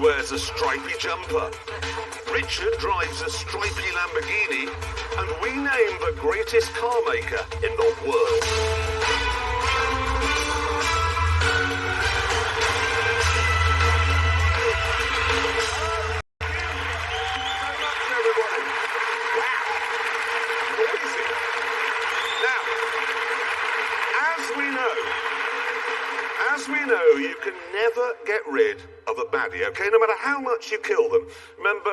wears a stripy jumper. Richard drives a stripy Lamborghini, and we name the greatest car maker in the world. As we know, you can never get rid of a baddie, okay? No matter how much you kill them. Remember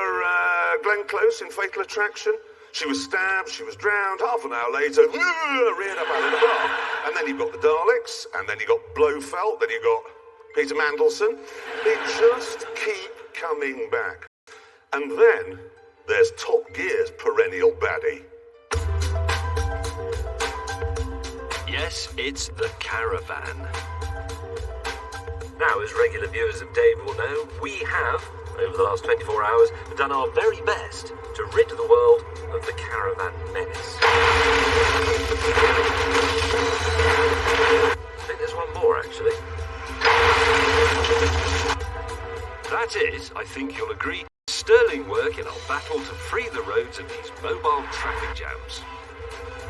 Glenn Close in Fatal Attraction? She was stabbed, she was drowned, half an hour later, reared up out of the bar. And then you've got the Daleks, and then you got Blofeld, then you got Peter Mandelson. They just keep coming back. And then there's Top Gear's perennial baddie. Yes, it's the Caravan. Now, as regular viewers of Dave will know, we have, over the last 24 hours, done our very best to rid the world of the Caravan menace. I think there's one more, actually. That is, I think you'll agree, sterling work in our battle to free the roads of these mobile traffic jams.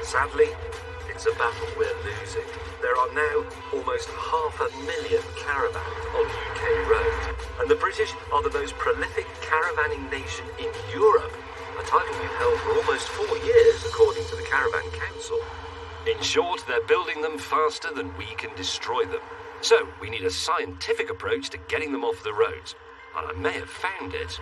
Sadly, it's a battle we're losing. There are now almost 500,000 caravans on UK roads, and the British are the most prolific caravanning nation in Europe, a title we've held for almost 4 years, according to the Caravan Council. In short, they're building them faster than we can destroy them. So, we need a scientific approach to getting them off the roads, and I may have found it.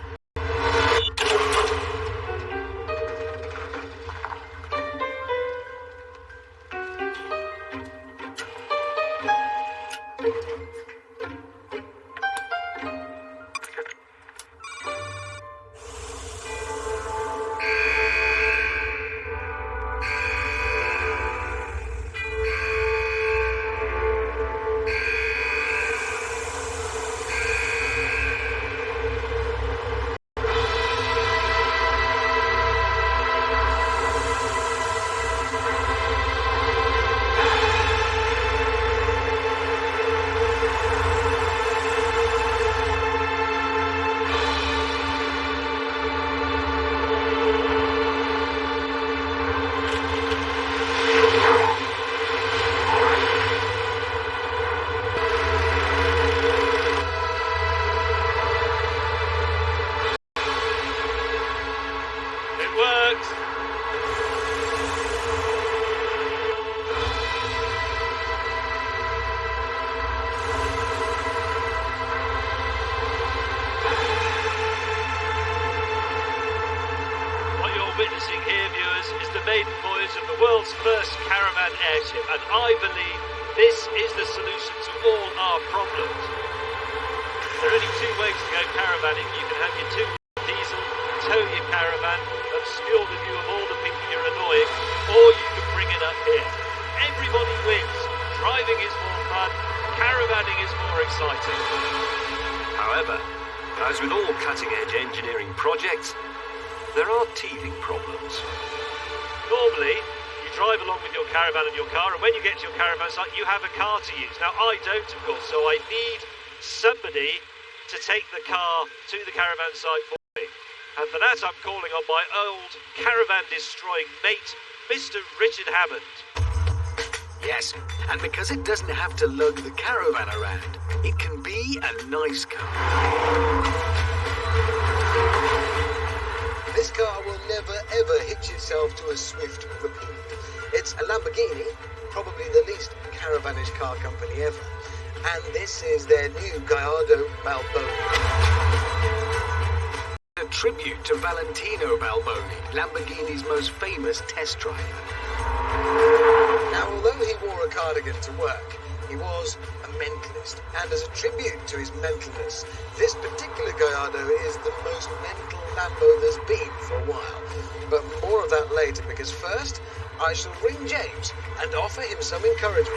Witnessing here, viewers, is the maiden voyage of the world's first caravan airship, and I believe this is the solution to all our problems. There are only two ways to go caravanning. You can have your 2 diesel, tow your caravan, obscure the view of all the people you're annoying, or you can bring it up here. Everybody wins. Driving is more fun, caravanning is more exciting. However, as with all cutting-edge engineering projects, there are teething problems. Normally, you drive along with your caravan and your car, and when you get to your caravan site, you have a car to use. Now, I don't, of course, so I need somebody to take the car to the caravan site for me. And for that, I'm calling on my old caravan-destroying mate, Mr. Richard Hammond. Yes, and because it doesn't have to lug the caravan around, it can be a nice car. This car will never ever hitch itself to a swift repeat. It's a Lamborghini, probably the least caravanish car company ever. And this is their new Gallardo Balboni. A tribute to Valentino Balboni, Lamborghini's most famous test driver. Now, although he wore a cardigan to work, he was a mentalist. And as a tribute to his mentalness, this particular Gallardo is the most mental Lambo there's been for a while. But more of that later, because first, I shall ring James and offer him some encouragement.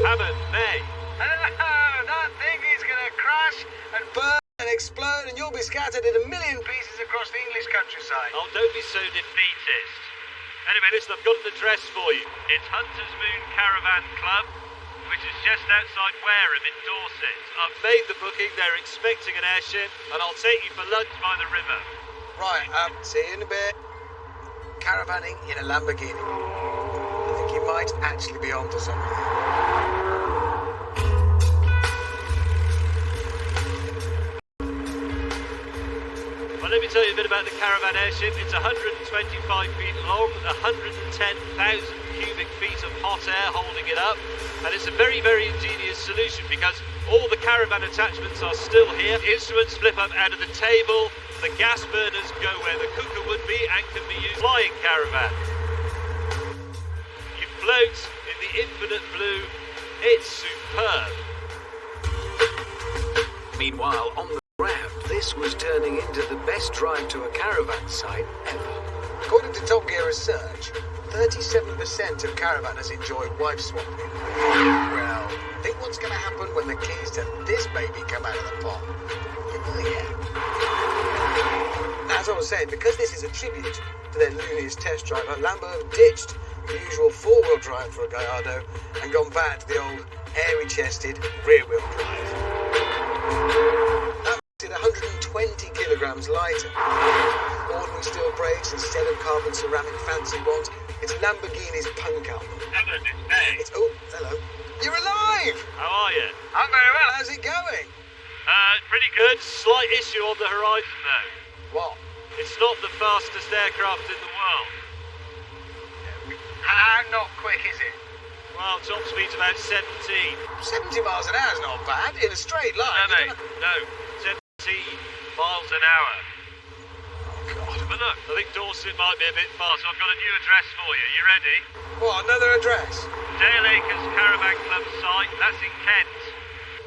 Hammond, May. That thing is going to crash and burn and explode, and you'll be scattered in a million pieces across the English countryside. Oh, don't be so defeatist. Anyway, listen, I've got an address for you. It's Hunter's Moon Caravan Club, which is just outside Wareham in Dorset. I've made the booking, they're expecting an airship, and I'll take you for lunch by the river. Right, see you in a bit. Caravanning in a Lamborghini. I think you might actually be onto something. Well, let me tell you a bit about the caravan airship. It's 125 feet long, 110,000 cubic feet of hot air holding it up. And it's a very, very ingenious solution because all the caravan attachments are still here. The instruments flip up out of the table. The gas burners go where the cooker would be and can be used flying caravan. You float in the infinite blue. It's superb. Meanwhile, on the ground, this was turning into the best drive to a caravan site ever. According to Top Gear research, 37% of caravanners enjoy wife swapping. Well, think what's going to happen when the keys to this baby come out of the pot. Oh, yeah. As I was saying, because this is a tribute to their looniest test driver, Lambo have ditched the usual four-wheel drive for a Gallardo and gone back to the old airy-chested rear-wheel drive. That makes it 120 kilograms lighter. Ordinary steel brakes instead of carbon ceramic fancy ones. It's Lamborghini's punk album. Hello, it's me. Oh, hello. You're alive! How are you? I'm very well. How's it going? Pretty good. Slight issue on the horizon, though. What? It's not the fastest aircraft in the world. How not quick is it? Well, top speed's about 17. 70 miles an hour is not bad in a straight line. No, mate. No. 17 miles an hour. Oh, God. But look, I think Dorset might be a bit far, so I've got a new address for you. You ready? What, another address? Dale Acres Caravan Club site. That's in Kent.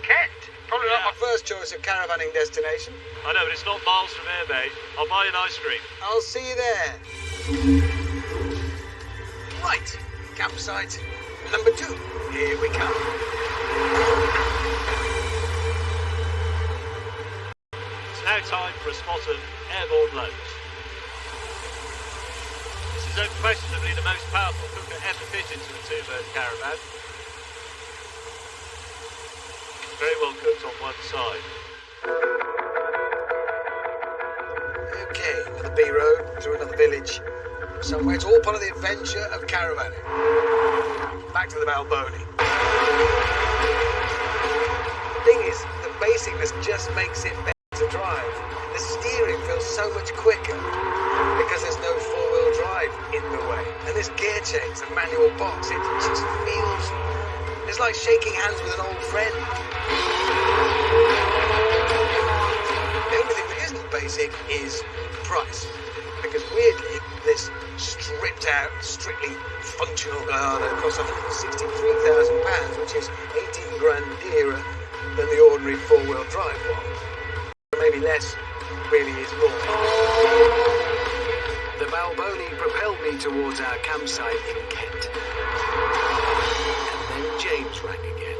Kent? Probably Yeah. not my first choice of caravanning destination. I know, but it's not miles from here, mate. I'll buy you an ice cream. I'll see you there. Right, campsite number 2. Here we come. It's now time for a spot of airborne loads. This is unquestionably the most powerful cooker ever fitted to a two-bird caravan. Very well cooked on one side. Okay, another B road through another village. Somewhere it's all part of the adventure of caravanning. Back to the Balboni. The thing is, the basicness just makes it better to drive. The steering feels so much quicker because there's no four-wheel drive in the way. And this gear change, the manual box, it just feels... It's like shaking hands with an old friend. The only thing that isn't basic is price. Because weirdly, this stripped out, strictly functional Gallardo costs £163,000, which is 18 grand dearer than the ordinary four-wheel drive one. Maybe less really is more. The Balboni propelled me towards our campsite in Kent. And then James rang again.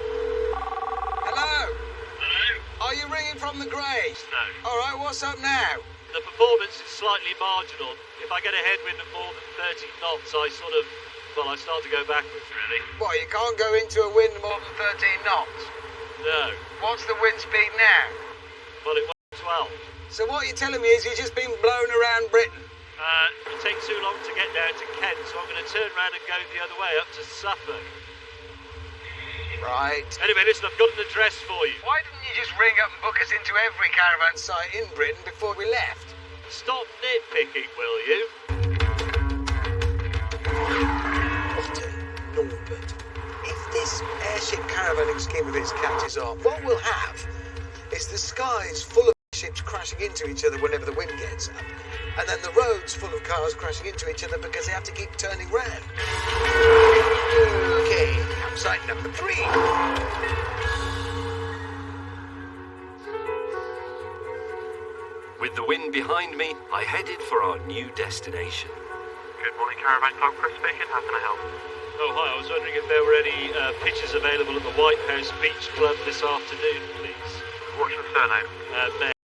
Hello? Hello? Are you ringing from the grave? No. All right, what's up now? The performance is slightly marginal. If I get a headwind of more than 30 knots, I start to go backwards, really. What, you can't go into a wind more than 13 knots? No. What's the wind speed now? Well, it was 12. So what you're telling me is you've just been blown around Britain? It takes too long to get down to Kent, so I'm going to turn around and go the other way up to Suffolk. Right. Anyway, listen, I've got an address for you. Why didn't you just ring up and book us into every caravan site in Britain before we left? Stop nitpicking, will you? Otter Norbert. If this airship caravanning scheme of his catches on, what we'll have is the skies full of ships crashing into each other whenever the wind gets up, and then the roads full of cars crashing into each other because they have to keep turning round. Okay, campsite number 3. With the wind behind me, I headed for our new destination. Good morning, Caravan Club. Chris speaking. How can I help? Oh, hi, I was wondering if there were any pitches available at the White House Beach Club this afternoon, please. What's your surname?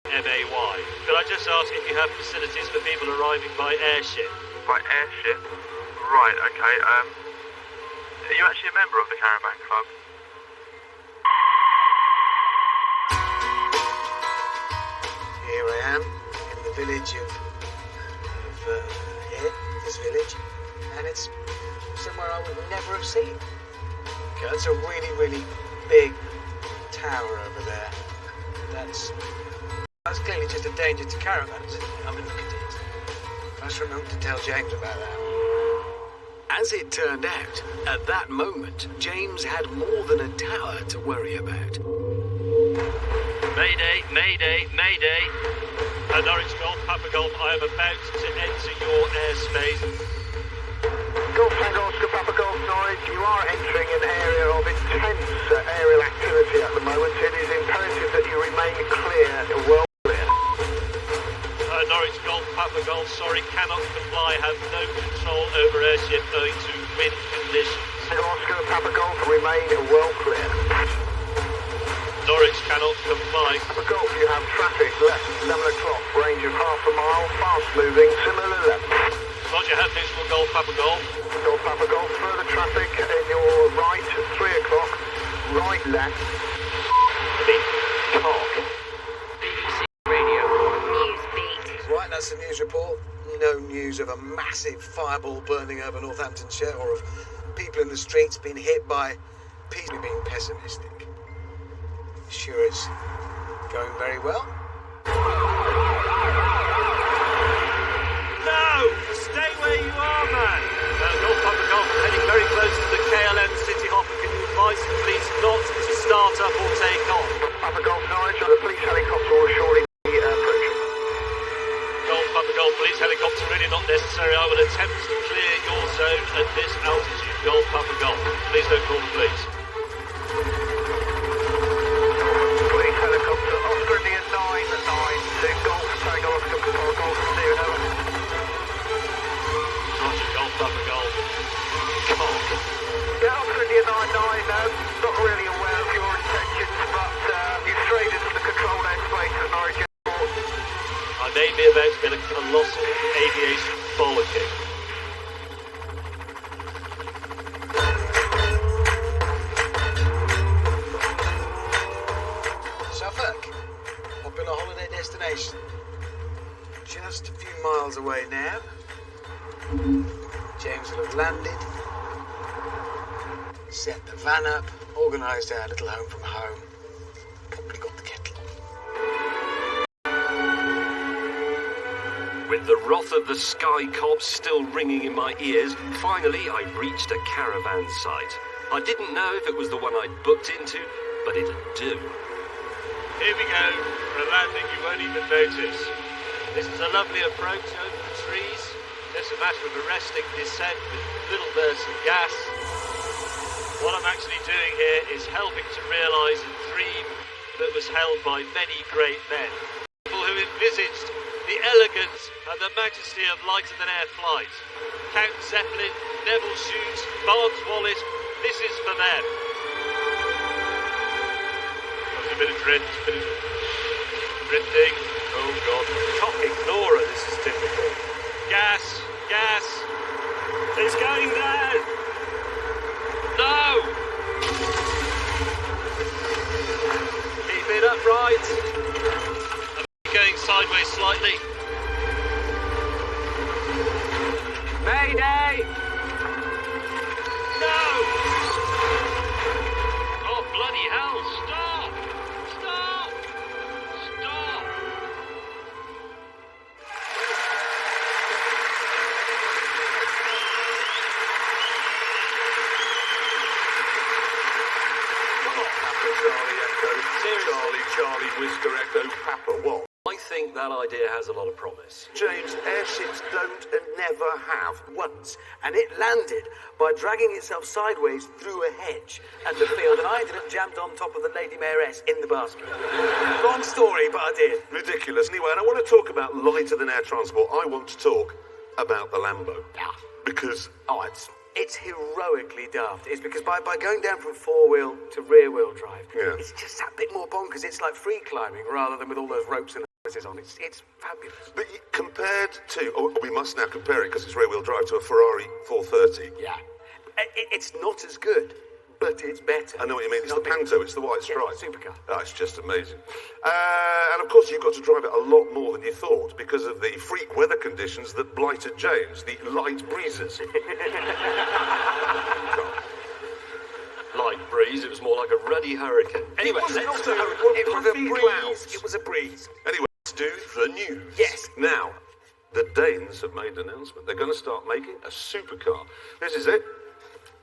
M-A-Y. Could I just ask if you have facilities for people arriving by airship? By airship? Right, okay. Are you actually a member of the Caravan Club? edge of here, this village, and it's somewhere I would never have seen. Okay, that's a really, really big tower over there. That's clearly just a danger to caravans. I mean, look at it. I must remember to tell James about that. As it turned out, at that moment, James had more than a tower to worry about. Mayday, mayday, mayday. Norwich Golf, Papa Golf, I am about to enter your airspace. Golf Tango Oscar Papa Golf Norwich, you are entering an area of intense aerial activity at the moment. It is imperative that you remain clear, well clear. Norwich Golf, Papa Golf, sorry, cannot comply, have no control over airship owing to wind conditions. Tango Oscar Papa Golf, remain well clear. Norwich cannot comply. Papa Golf, you have traffic left 7 o'clock, range of half a mile, fast moving, similar left. Roger, have visual Golf, Papa Golf. Golf Papa Golf, further traffic in your right, 3 o'clock, right left. Talk. BBC Radio News Beat. Right, that's the news report. No news of a massive fireball burning over Northamptonshire or of people in the streets being hit by people being pessimistic. Sure, it's going very well. No! Stay where you are, man! Golf, Papa Golf, heading very close to the KLM City Hopper. Can you advise the police not to start up or take off? Papa Golf Norwich, the police helicopter will surely be approaching. Golf, Papa Golf, police helicopter really not necessary. I will attempt to clear your zone at this altitude. Golf, Papa Golf. Please don't call the police. Police helicopter, Oscar India 992, Golf Tango Oscar Papa Golf, steering over. Roger, Golf, Papa Golf. Cock. Yeah, Oscar India 99, not really aware of your intentions, but you've strayed into the controlled airspace at Norwich Airport. I may be about to get a colossal aviation bollocking. Suffolk, popular holiday destination. Just a few miles away now. James will have landed, set the van up, organised our little home from home. Probably got the kettle on. With the wrath of the sky cops still ringing in my ears, finally I reached a caravan site. I didn't know if it was the one I'd booked into, but it'd do. Here we go, for a landing you won't even notice. This is a lovely approach over the trees. It's a matter of arresting descent with little bursts of gas. What I'm actually doing here is helping to realise a dream that was held by many great men. People who envisaged the elegance and the majesty of lighter-than-air flight. Count Zeppelin, Neville Shute, Barnes Wallis, this is for them. A bit of drifting. Oh God, cock ignorer, this is typical. Gas, it's going down. No! Keep it upright. I'm going sideways slightly. Mayday! No! Oh bloody hell, stop! Stop! Charlie, Whisker Echo, Papa, what? I think that idea has a lot of promise. James, airships don't and never have. Once, and it landed by dragging itself sideways through a hedge and the field, and I ended up jammed on top of the Lady Mayoress in the basket. Long story, but I did. Ridiculous. Anyway, and I want to talk about lighter-than-air transport. I want to talk about the Lambo. Yeah. Because... It's heroically daft. It's because by going down from four-wheel to rear-wheel drive, it's just that bit more bonkers. It's like free climbing rather than with all those ropes and harnesses on. It's fabulous. But compared to... we must now compare it because it's rear-wheel drive to a Ferrari 430. Yeah. It's not as good, but it's better. I know what you mean. It's the Panto. It's the white stripe. Supercar. That's just amazing. And of course, course, you've got to drive it a lot more than you thought because of the freak weather conditions that blighted James, the light breezes. Light breeze, it was more like a ruddy hurricane. Anyway, It was let's not do a hurricane, It was a puffy breeze. clouds. It was a breeze. Anyway, let's do the news. Yes. Now, the Danes have made an announcement. They're going to start making a supercar. This is it.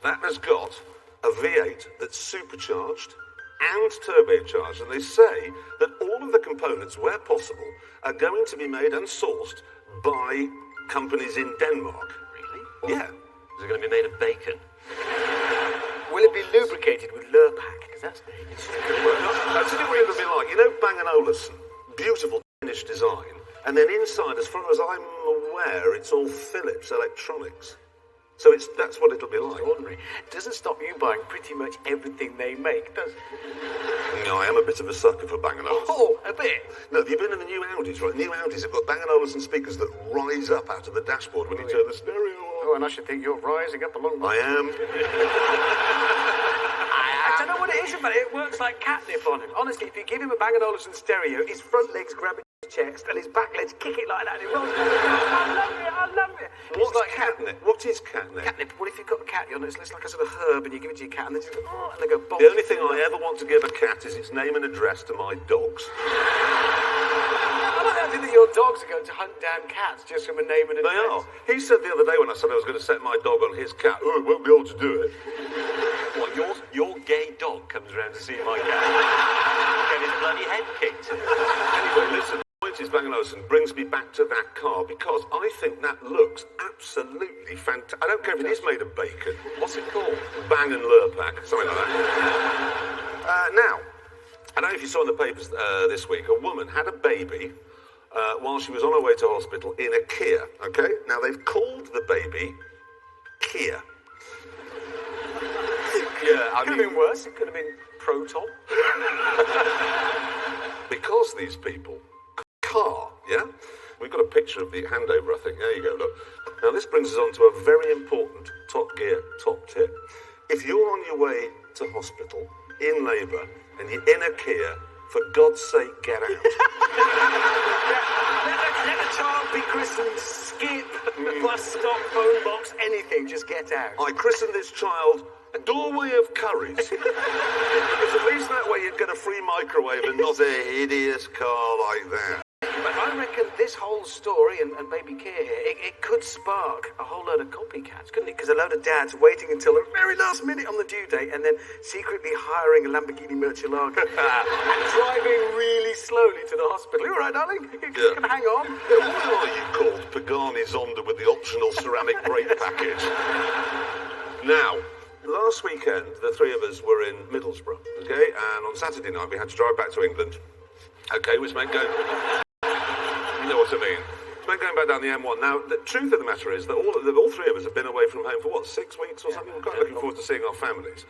That has got a V8 that's supercharged and turbocharged, and they say that all of the components, where possible, are going to be made and sourced by companies in Denmark. Really? Yeah. Is it going to be made of bacon? Will it be lubricated with Lurpak? Because that's dangerous. That's what it'll be like. You know Bang & Olufsen? Beautiful Danish design. And then inside, as far as I'm aware, it's all Philips electronics. So that's what it'll be like. Ordinary. Doesn't stop you buying pretty much everything they make, does it? No, I am a bit of a sucker for Bang & Olufsen. Oh, a bit. No, have you been in the new Audis, right? New Audis have got Bang & Olufsen speakers that rise up out of the dashboard when you turn the stereo on. Oh, and I should think you're rising up along the... I am. I don't know what it is about it. It works like catnip on him. Honestly, if you give him a Bang & Olufsen stereo, his front legs grab his chest and his back legs kick it like that and it rolls. I love it. What's like catnip? What is catnip? Catnip. Well, if you've got a cat, it's like a sort of herb and you give it to your cat and they just go, oh, and they go bonk. The only thing I ever want to give a cat is its name and address to my dogs. I like the idea that your dogs are going to hunt down cats just from a name and address. They are. He said the other day when I said I was going to set my dog on his cat, oh, it won't be able to do it. What, your gay dog comes around to see my cat? Get his bloody head kicked. Anyway, listen, the point is Bang & Olufsen brings me back to that car because I think that looks absolutely fantastic. I don't care if it is made of bacon. What's it called? Bang and Lurpak, something like that. Now, I don't know if you saw in the papers this week, a woman had a baby while she was on her way to hospital in a Kia, okay? Now, they've called the baby Kia. Yeah, it could have been worse. It could have been Proton. Because these people, car, yeah? We've got a picture of the handover, I think. There you go, look. Now, this brings us on to a very important Top Gear top tip. If you're on your way to hospital, in labour, and you're in a Kia, for God's sake, get out. Let a child be christened, skip, bus stop, phone box, anything, just get out. I christened this child Doorway of Curries. Because at least that way you'd get a free microwave and not a hideous car like that. But I reckon this whole story and Baby Kia here, it could spark a whole load of copycats, couldn't it? Because a load of dads waiting until the very last minute on the due date and then secretly hiring a Lamborghini Murcielago and driving really slowly to the hospital. You all right, darling? You can hang on. Why are you called Pagani Zonda with the optional ceramic brake package? Now, last weekend, the three of us were in Middlesbrough, okay? And on Saturday night, we had to drive back to England, okay, which meant going... You know what I mean? It's meant going back down the M1. Now, the truth of the matter is that all three of us have been away from home for, 6 weeks or something? We're quite looking forward to seeing our families.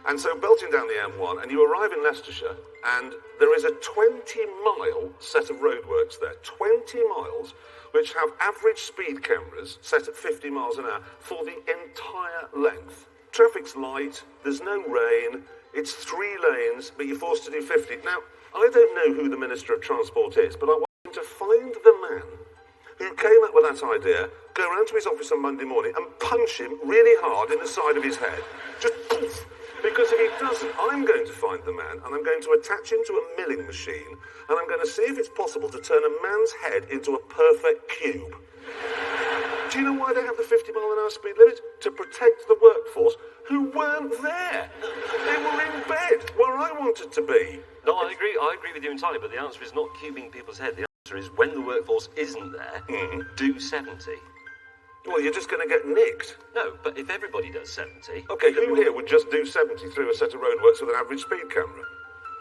And so, belting down the M1, and you arrive in Leicestershire, and there is a 20-mile set of roadworks there. 20 miles, which have average speed cameras set at 50 miles an hour for the entire length. Traffic's light, there's no rain, it's 3 lanes, but you're forced to do 50. Now, I don't know who the Minister of Transport is, but I want to find the man who came up with that idea, go round to his office on Monday morning and punch him really hard in the side of his head. Just poof. Because if he doesn't, I'm going to find the man and I'm going to attach him to a milling machine and I'm going to see if it's possible to turn a man's head into a perfect cube. Do you know why they have the 50-mile-an-hour speed limit? To protect the workforce who weren't there. They were in bed where I wanted to be. No, I agree with you entirely, but the answer is not cubing people's head. The answer is when the workforce isn't there, do 70. Well, you're just going to get nicked. No, but if everybody does 70... Okay, who here would just do 70 through a set of roadworks with an average speed camera?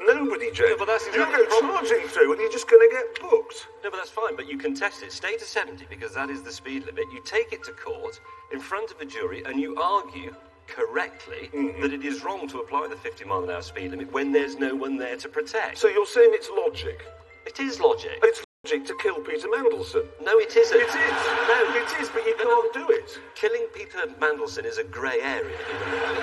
Nobody, Jay. No, but that's you exactly go charging through and you're just going to get booked. No, but that's fine, but you can test it. Stay to 70 because that is the speed limit. You take it to court in front of a jury and you argue correctly that it is wrong to apply the 50-mile-an-hour speed limit when there's no one there to protect. So you're saying it's logic? It is logic. It's logic to kill Peter Mandelson. No, it isn't. It is. No, it is, but you can't do it. Killing Peter Mandelson is a grey area.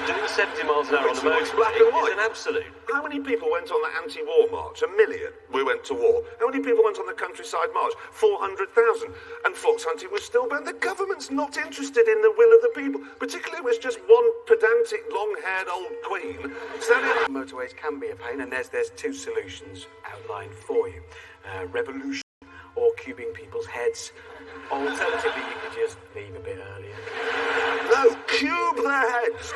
Doing 70 miles an hour on the It's motorway black and white. is an absolute. How many people went on the anti-war march? 1 million. We went to war. How many people went on the countryside march? 400,000. And fox hunting was still banned. The government's not interested in the will of the people, particularly when it's just one pedantic, long-haired old queen standing up. Motorways can be a pain, and there's two solutions outlined for you. Revolution or cubing people's heads. Alternatively, you could just leave a bit earlier. No, cube their heads.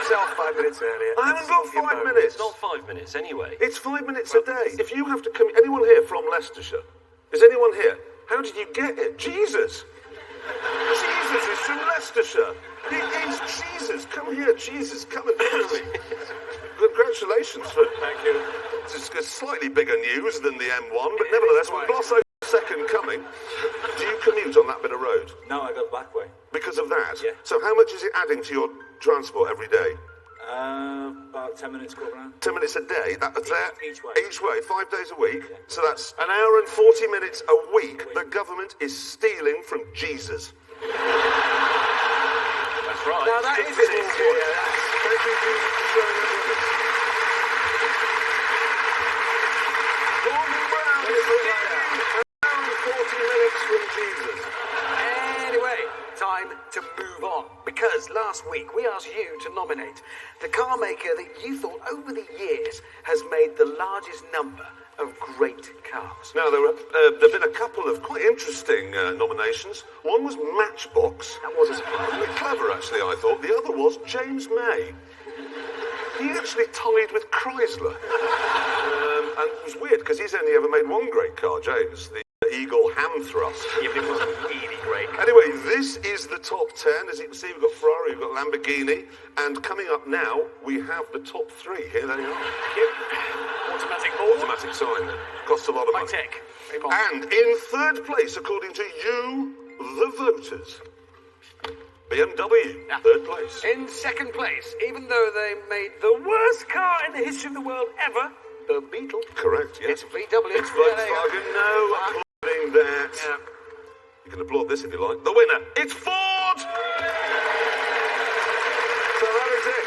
Self 5 minutes earlier. I haven't got 5 minutes. It's not 5 minutes anyway. It's 5 minutes a day. If you have to come... Anyone here from Leicestershire? Is anyone here? How did you get it? Jesus. Jesus is from Leicestershire. He is Jesus. Come here, Jesus. Come and visit me. Congratulations for... Thank you. It's slightly bigger news than the M1, but nevertheless, we'll gloss over the second coming. Do you commute on that bit of road? No, I go the back way. Because of that? Yeah. So how much is it adding to your transport every day? About 10 minutes, quarter of an hour. 10 minutes a day? That's there? Each way. Each way, 5 days a week? Yeah. So that's an hour and 40 minutes a week the government is stealing from Jesus. That's right. Now that is it. Thank you for showing us what it's... Gordon Brown is stealing an hour and 40 minutes from Jesus. Anyway, time to move on. Because last week we asked you to nominate the car maker that you thought over the years has made the largest number of great cars. Now, there have been a couple of quite interesting nominations. One was Matchbox. That was a surprise. A bit clever, actually, I thought. The other was James May. He actually tied with Chrysler. And it was weird, because he's only ever made one great car, James, the Eagle Ham Thrust. Yeah, but it wasn't really great. Anyway, this is the top 10. As you can see, we've got Ferrari, we've got Lamborghini, and coming up now, we have the top 3. Here they are. Automatic sign. Costs a lot of money. High-tech. And in third place, according to you, the voters, BMW, third place. In second place, even though they made the worst car in the history of the world ever, the Beetle. Correct, yes. It's VW. It's Volkswagen. No applauding that. Yeah. You can applaud this if you like. The winner, it's Ford! So that is it.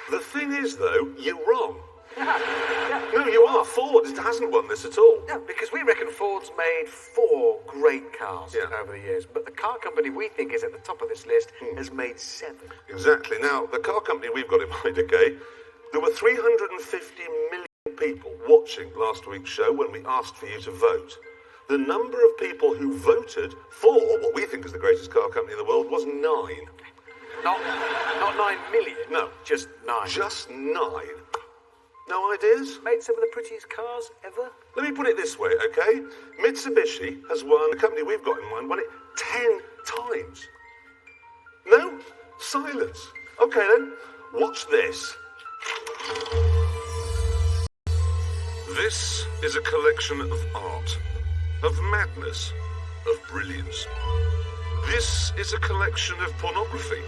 The thing is, though, you're wrong. No, you are. Ford hasn't won this at all. No, because we reckon Ford's made 4 great cars over the years, but the car company we think is at the top of this list has made 7. Exactly. Now, the car company we've got in mind, okay, there were 350 million people watching last week's show when we asked for you to vote. The number of people who voted for what we think is the greatest car company in the world was 9. Not 9 million. No. Just 9. Just 9. No ideas? Made some of the prettiest cars ever. Let me put it this way, okay? Mitsubishi has won, the company we've got in mind, won it 10 times. No? Silence. Okay then, watch this. This is a collection of art, of madness, of brilliance. This is a collection of pornography.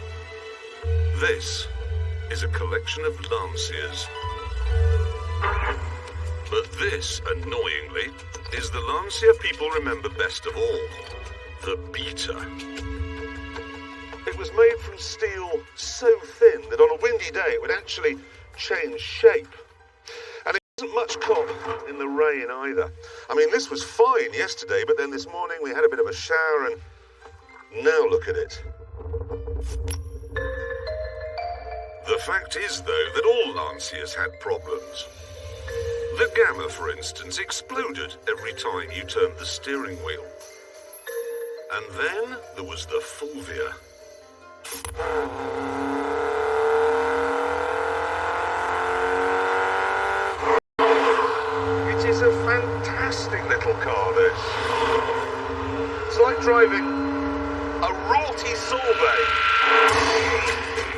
This is a collection of Lanciers. But this, annoyingly, is the Lancia people remember best of all. The Beta. It was made from steel so thin that on a windy day it would actually change shape. And it wasn't much cop in the rain either. I mean, this was fine yesterday, but then this morning we had a bit of a shower and now look at it. The fact is, though, that all Lanciers had problems. The Gamma, for instance, exploded every time you turned the steering wheel. And then there was the Fulvia. It is a fantastic little car, this. It's like driving a Rorty Sorbet.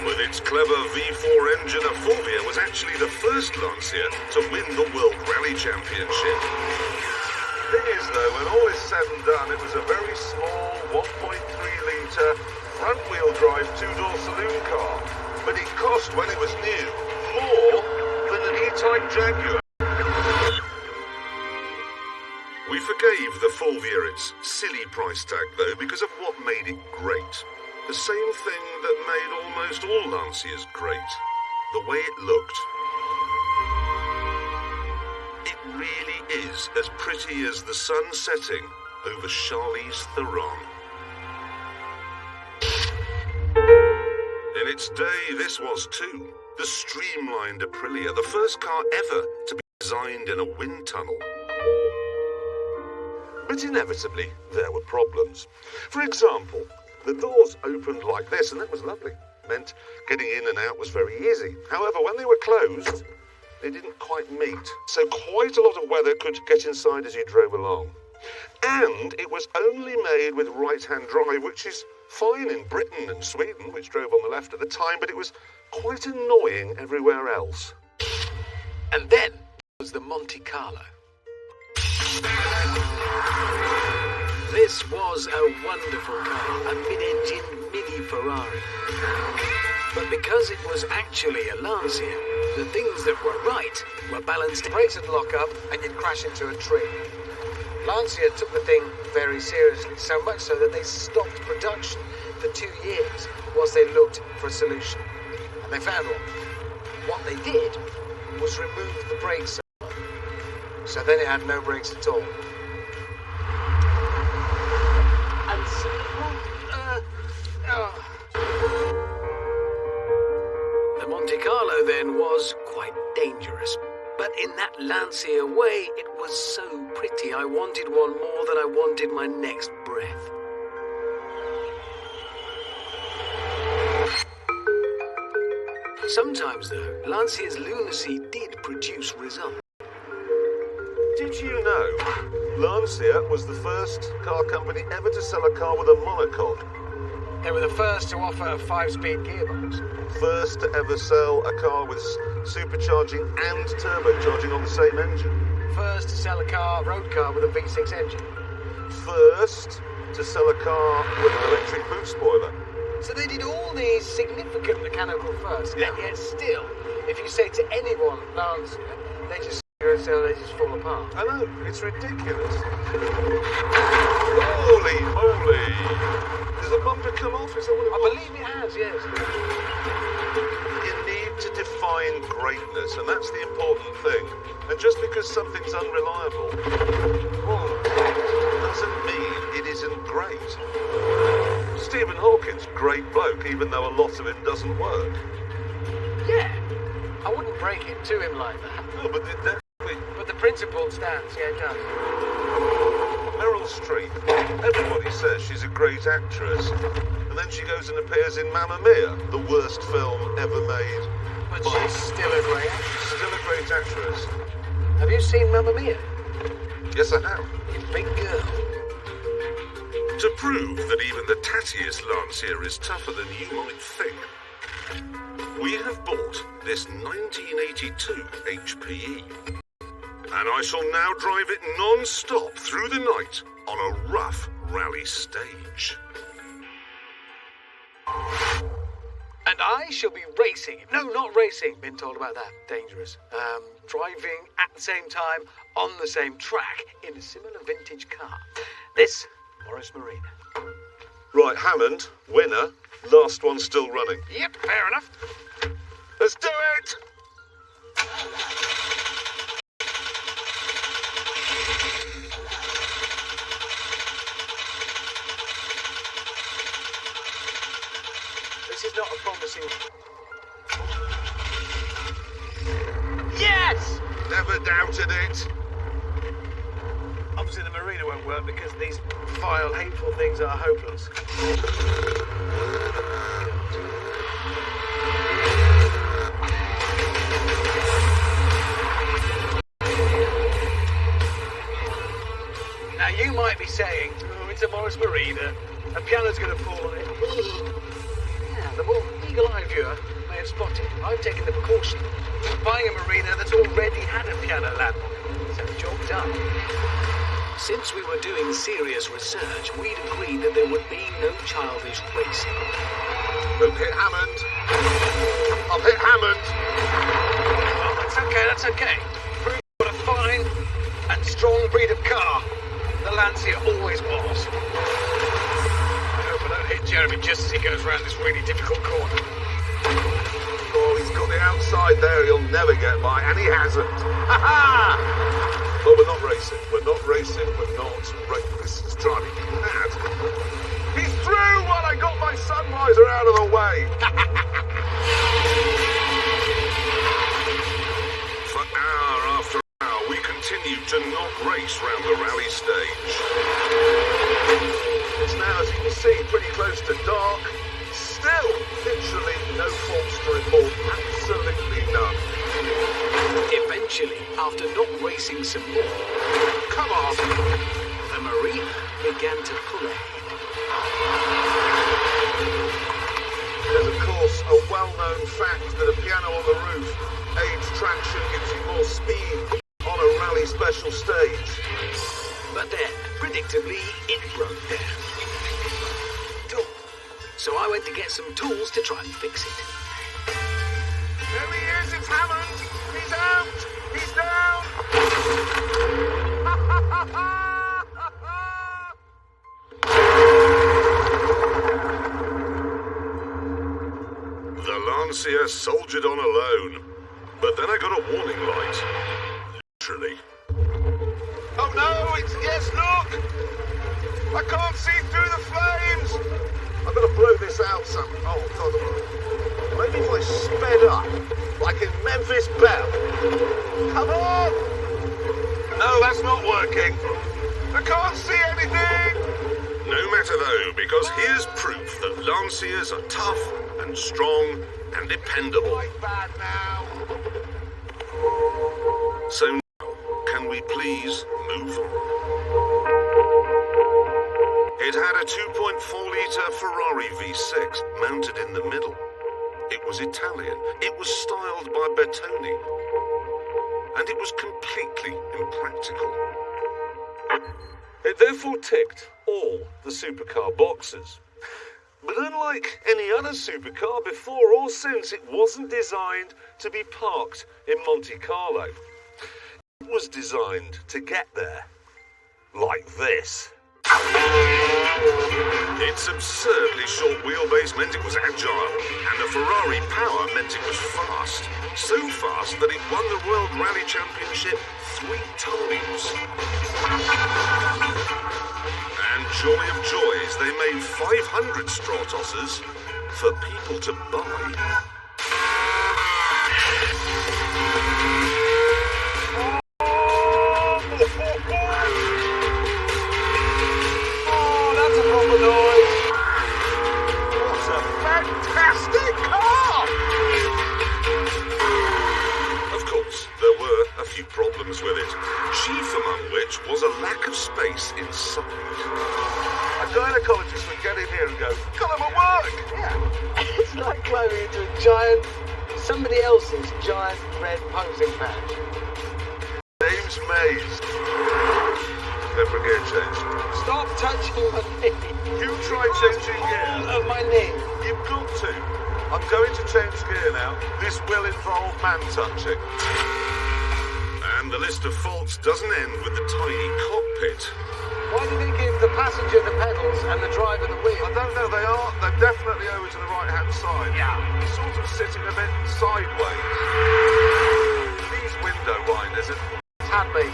With its clever V4 engine, a Fulvia was actually the first Lancia to win the World Rally Championship. Thing is, though, when all is said and done, it was a very small 1.3-litre front-wheel drive two-door saloon car. But it cost, when it was new, more than an E-Type Jaguar. We forgave the Fulvia its silly price tag, though, because of what made it great. The same thing that made almost all Lanciers great. The way it looked. It really is as pretty as the sun setting over Charlize Theron. In its day, this was too. The streamlined Aprilia, the first car ever to be designed in a wind tunnel. But inevitably, there were problems. For example, the doors opened like this, and that was lovely. Meant getting in and out was very easy. However, when they were closed, they didn't quite meet. So quite a lot of weather could get inside as you drove along. And it was only made with right-hand drive, which is fine in Britain and Sweden, which drove on the left at the time, but it was quite annoying everywhere else. And then was the Monte Carlo. This was a wonderful car, a mid-engine mini Ferrari. But because it was actually a Lancia, the things that were right were balanced. The brakes would lock up and you'd crash into a tree. Lancia took the thing very seriously, so much so that they stopped production for 2 years whilst they looked for a solution. And they found one. What they did was remove the brakes, so then it had no brakes at all. And so, the Monte Carlo then was quite dangerous. But in that Lancia way, it was so pretty, I wanted one more than I wanted my next breath. Sometimes, though, Lancia's lunacy did produce results. Did you know Lancia was the first car company ever to sell a car with a monocoque? They were the first to offer a 5-speed gearbox. First to ever sell a car with supercharging and turbocharging on the same engine. First to sell a road car with a V6 engine. First to sell a car with an electric boot spoiler. So they did all these significant mechanical firsts, Yeah. and yet still, if you say to anyone, Lancia, they just fall apart. I know, it's ridiculous. Holy moly! Does the bumper come off? Is that what it I was? believe it has, yes. You need to define greatness, and that's the important thing. And just because something's unreliable, well, doesn't mean it isn't great. Stephen Hawking's great bloke, even though a lot of him doesn't work. Yeah. I wouldn't break it to him like that. No, but But the principle stands, yeah, it does. Meryl Streep, everybody says she's a great actress, and then she goes and appears in Mamma Mia, the worst film ever made. But she's still a great actress. Still a great actress. Have you seen Mamma Mia? Yes, I have. You big girl. To prove that even the tattiest Lancia is tougher than you might think, we have bought this 1982 HPE. And I shall now drive it non-stop through the night on a rough rally stage. And I shall be racing. No, not racing. Been told about that. Dangerous. Driving at the same time on the same track in a similar vintage car. This, Morris Marina. Right, Hammond, winner, last one still running. Yep, fair enough. Let's do it! This is not a promising... Yes! Never doubted it. Obviously the marina won't work because these vile, hateful things are hopeless. Now you might be saying, oh, it's a Morris Marina, a piano's going to fall on it. Yeah, the more eagle-eyed viewer may have spotted. I've taken the precaution of buying a marina that's already had a piano land on it. So job done. Since we were doing serious research, we'd agreed that there would be no childish racing. Don't hit Hammond. I'll hit Hammond. Oh, that's okay. Prove what a fine and strong breed of car the Lancia always was. I hope I don't hit Jeremy just as he goes round this really difficult corner. Oh, he's got the outside there. He'll never get by, and he hasn't. Ha ha! But we're not racing. We're not racing. We're not racing. This is driving me mad. He's through while I got my sun visor out of the way. For hour after hour, we continue to not race round the rally stage. It's now, as you can see, pretty close to dark. Still, literally no faults to report. Absolutely none. Eventually, after not racing some more, Come on. the Marina began to pull ahead. There's, of course, a well-known fact that a piano on the roof aids traction, gives you more speed on a rally special stage. But then, predictably, it broke down. So I went to get some tools to try and fix it. There he is, it's Hammond. He's out. He's down. The Lancia soldiered on alone, but then I got a warning light. Literally. Oh no, yes, look! I can't see through the flames! I've got to blow this out some... Oh, God. Maybe if I sped up, like in Memphis Belle. Come on! No, that's not working. I can't see anything! No matter though, because here's proof that Lanciers are tough and strong and dependable. Quite bad now. So now, can we please move on? It had a 2.4-litre Ferrari V6 mounted in the middle. It was Italian. It was styled by Bertoni. And it was completely impractical. It therefore ticked all the supercar boxes. But unlike any other supercar before or since, it wasn't designed to be parked in Monte Carlo. It was designed to get there. Like this. Its absurdly short wheelbase meant it was agile, and the Ferrari power meant it was fast. So fast that it won the World Rally Championship 3 times. And joy of joys, they made 500 Stratosses for people to buy. Problems with it, chief among which was a lack of space inside. A gynecologist would get in here and go, "God, I'm at work!" Yeah. It's like climbing into somebody else's giant red posing patch. James Mays. Never gear changed. Stop touching my knee. You try changing gear. Of my knee. You've got to. I'm going to change gear now. This will involve man touching. And the list of faults doesn't end with the tiny cockpit. Why do they give the passenger the pedals and the driver the wheel? I don't know, they're definitely over to the right-hand side. Yeah. Sort of sitting a bit sideways. These window winders are... Tad me.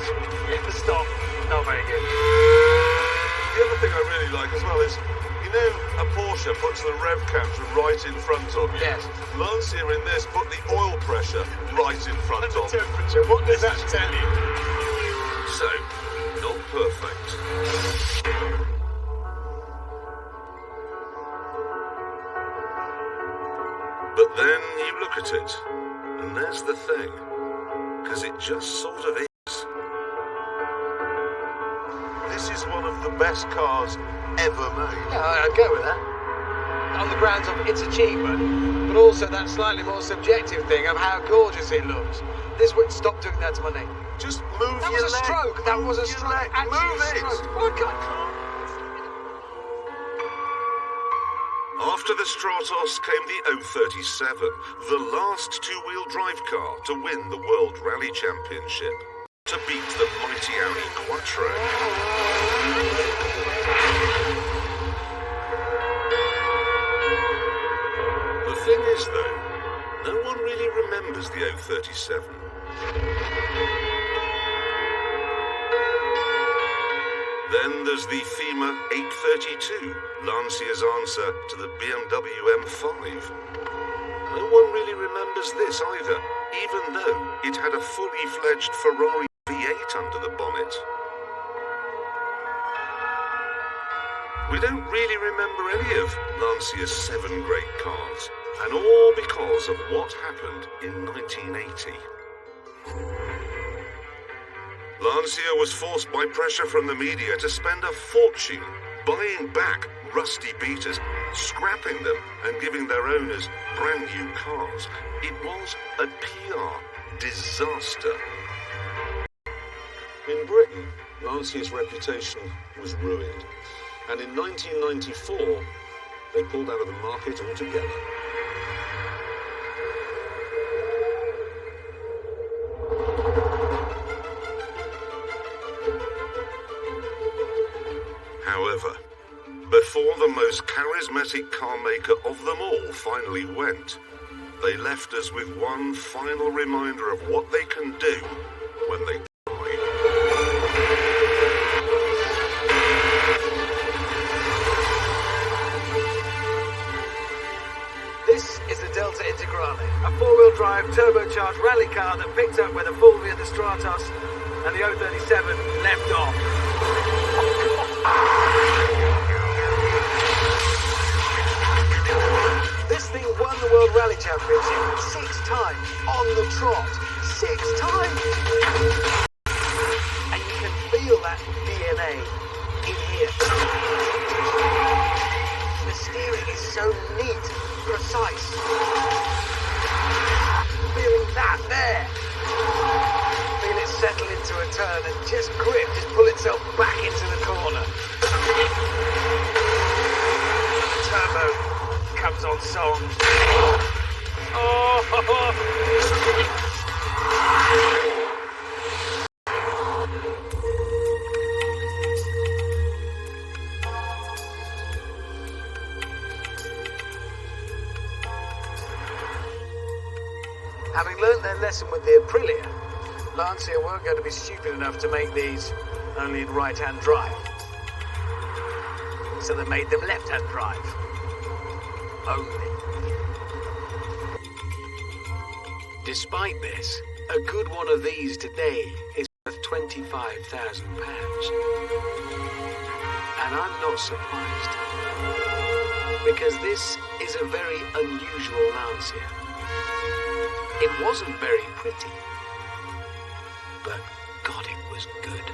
Stop. Not very good. The other thing I really like as well is, you know, a Porsche puts the rev counter right in front of you. Yes. Lancia in this put the oil pressure right in front of you. Temperature, what does that tell you? So, not perfect. But then you look at it, and there's the thing, because it just sort of is. This is one of the best cars ever made. Yeah, I'd go with that. On the grounds of its achievement, but also that slightly more subjective thing of how gorgeous it looks. This would stop doing that to my knee. Just move That your was a leg. stroke. That was a Move your stroke. leg. Actually Move a it. stroke. Well, I can't. After the Stratos came the 037, the last two-wheel drive car to win the World Rally Championship, to beat the mighty Audi Quattro. remembers the 037. Then there's the FEMA 832, Lancia's answer to the BMW M5. No one really remembers this either, even though it had a fully fledged Ferrari V8 under the bonnet. We don't really remember any of Lancia's 7 great cars, and all because of what happened in 1980. Lancia was forced by pressure from the media to spend a fortune buying back rusty beaters, scrapping them and giving their owners brand new cars. It was a PR disaster. In Britain, Lancia's reputation was ruined, and in 1994, they pulled out of the market altogether. However, before the most charismatic car maker of them all finally went, they left us with one final reminder of what they can do when they die. This is the Delta Integrale, a four-wheel drive turbocharged rally car that picked up where the Fulvia, the Stratos and the 037 left off. This thing won the World Rally Championship 6 times on the trot. 6 times! And you can feel that DNA in here. The steering is so neat, precise. Feeling that there. Feel it settle into a turn and just grip, just pull itself back into the corner. Turbo comes on song. Oh! Having learnt their lesson with the Aprilia, Lancia weren't going to be stupid enough to make these only in right-hand drive. So they made them left-hand drive. Only. Despite this, a good one of these today is worth £25,000. And I'm not surprised, because this is a very unusual Lancia. It wasn't very pretty, but God, it was good.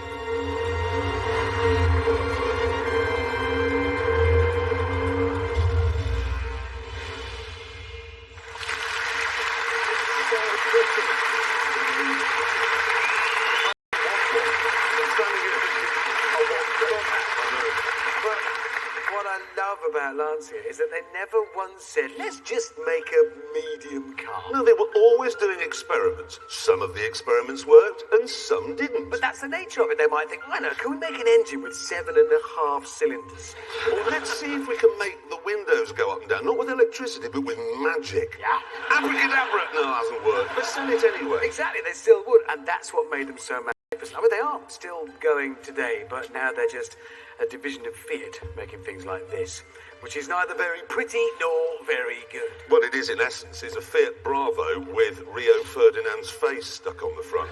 About Lancia is that they never once said, let's just make a medium car. No, they were always doing experiments. Some of the experiments worked and some didn't. But that's the nature of it. They might think, I know, can we make an engine with 7.5 cylinders? Well, let's see if we can make the windows go up and down, not with electricity, but with magic. Yeah. Abracadabra! No, it hasn't worked. But sell it anyway. Exactly, they still would. And that's what made them so magnificent. I mean, they are still going today, but now they're just a division of Fiat making things like this, which is neither very pretty nor very good. What it is, in essence, is a Fiat Bravo with Rio Ferdinand's face stuck on the front.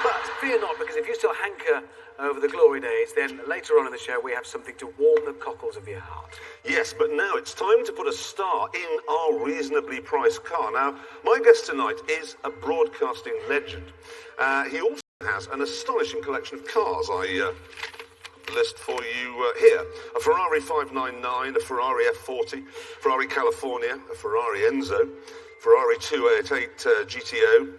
But fear not, because if you still hanker over the glory days, then later on in the show we have something to warm the cockles of your heart. Yes, but now it's time to put a star in our reasonably priced car. Now, my guest tonight is a broadcasting legend. He also has an astonishing collection of cars. I list for you here. A Ferrari 599, a Ferrari F40, Ferrari California, a Ferrari Enzo, Ferrari 288 GTO,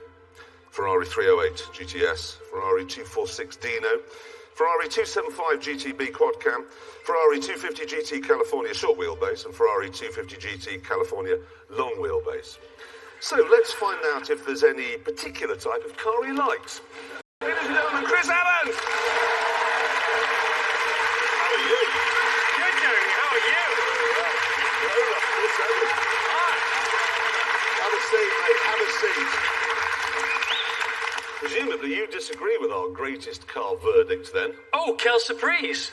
Ferrari 308 GTS, Ferrari 246 Dino, Ferrari 275 GTB Quad Cam, Ferrari 250 GT California short wheelbase, and Ferrari 250 GT California long wheelbase. So let's find out if there's any particular type of car he likes. Ladies and gentlemen, Chris Evans! Good, Jeremy. How are you? Chris Evans. Hi. Have a seat, mate. Have a Presumably you disagree with our greatest car verdict, then. Oh, Kel Surprise!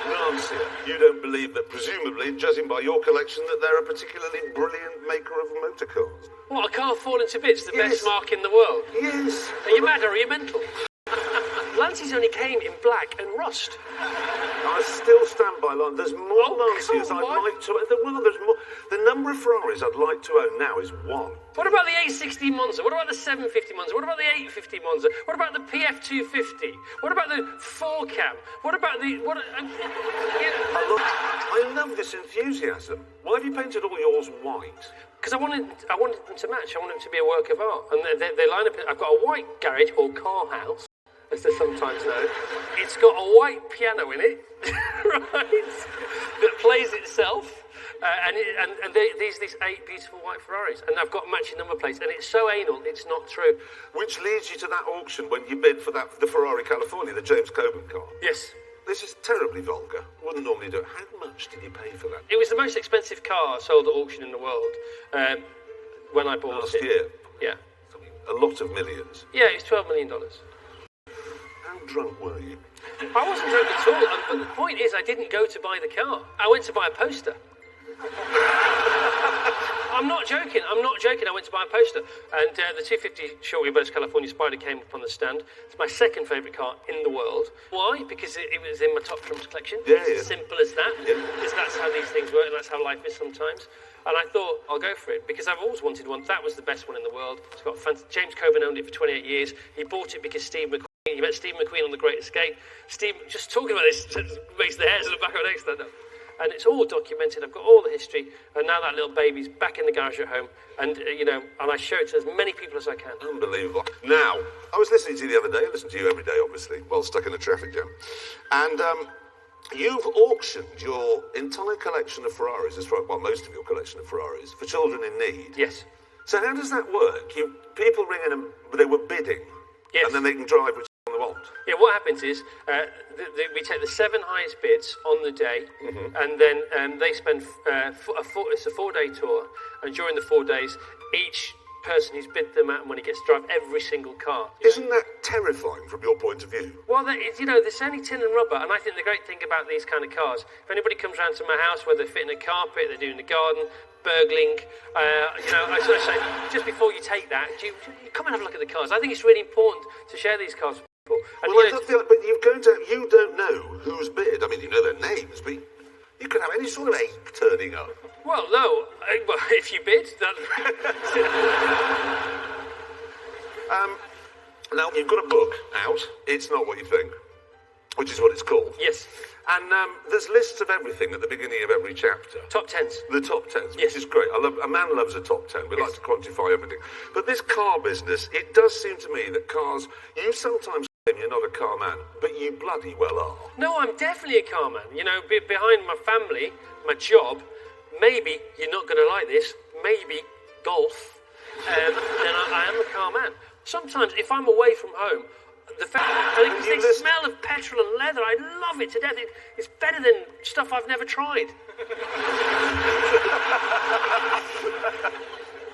Nancy, you don't believe that, presumably, judging by your collection, that they're a particularly brilliant maker of motor cars? What, a car falling to bits, the Yes. best mark in the world? Yes. Are you mad or are you mental? Lancey's only came in black and rust. I still stand by line. There's more Lancias come I'd on. like to own. Well, there's more. The number of Ferraris I'd like to own now is one. What about the 860 Monza? What about the 750 Monza? What about the 850 Monza? What about the PF250? What about the 4-cam? What about the... What? I love this enthusiasm. Why have you painted all yours white? Because I wanted them to match. I wanted them to be a work of art. And they line up... I've got a white garage, or car house, as they're sometimes known. It's got a white piano in it, right, that plays itself. And these 8 beautiful white Ferraris, and I've got matching number plates, and it's so anal, it's not true. Which leads you to that auction when you bid for the Ferrari California, the James Coburn car. Yes. This is terribly vulgar. Wouldn't normally do it. How much did you pay for that? It was the most expensive car sold at auction in the world when I bought Last it. year? Yeah. A lot of millions. Yeah, it was $12 million. How drunk were you? I wasn't drunk at all, but the point is I didn't go to buy the car. I went to buy a poster. I'm not joking. I went to buy a poster, and the 250 short wheelbase California Spider came up on the stand. It's my second favourite car in the world. Why? Because it was in my top trumps collection. Yeah. It's as simple as that. Yeah. Because that's how these things work, and that's how life is sometimes. And I thought, I'll go for it, because I've always wanted one. That was the best one in the world. It's got James Coburn owned it for 28 years. He bought it because Steve McQueen, he met Steve McQueen on The Great Escape. Steve, just talking about this makes the hairs on the back of my neck stand up. And it's all documented. I've got all the history, and now that little baby's back in the garage at home, and and I show it to as many people as I can. Unbelievable. Now, I was listening to you the other day. I listen to you every day, obviously, while stuck in a traffic jam. And you've auctioned your entire collection of Ferraris, well, most of your collection of Ferraris, for children in need. Yes. So how does that work? People ring in and they were bidding, Yes. and then they can drive which one they want. Yeah, what happens is we take the 7 highest bids on the day, and then they spend it's a 4-day tour, and during the 4 days, each person who's bid them out money gets to drive every single car. Isn't that terrifying from your point of view? Well, there's only tin and rubber, and I think the great thing about these kind of cars, if anybody comes round to my house where they're fitting a carpet, they're doing the garden, burgling, I say, just before you take that, you come and have a look at the cars. I think it's really important to share these cars with people. And, Well, but you don't know who's bid. I mean, you know their names, but you could have any sort of ape turning up. well, no, if you bid, that... Now, you've got a book out. It's Not What You Think, which is what it's called. Yes. And there's lists of everything at the beginning of every chapter. Top 10s. The top 10s, Yes. which is great. A man loves a top 10. We Yes. like to quantify everything. But this car business, it does seem to me that cars, you sometimes claim you're not a car man, but you bloody well are. No, I'm definitely a car man. Behind my family, my job, maybe you're not going to like this, maybe golf, then I am a car man. Sometimes, if I'm away from home, the smell of petrol and leather, I love it to death. It's better than stuff I've never tried.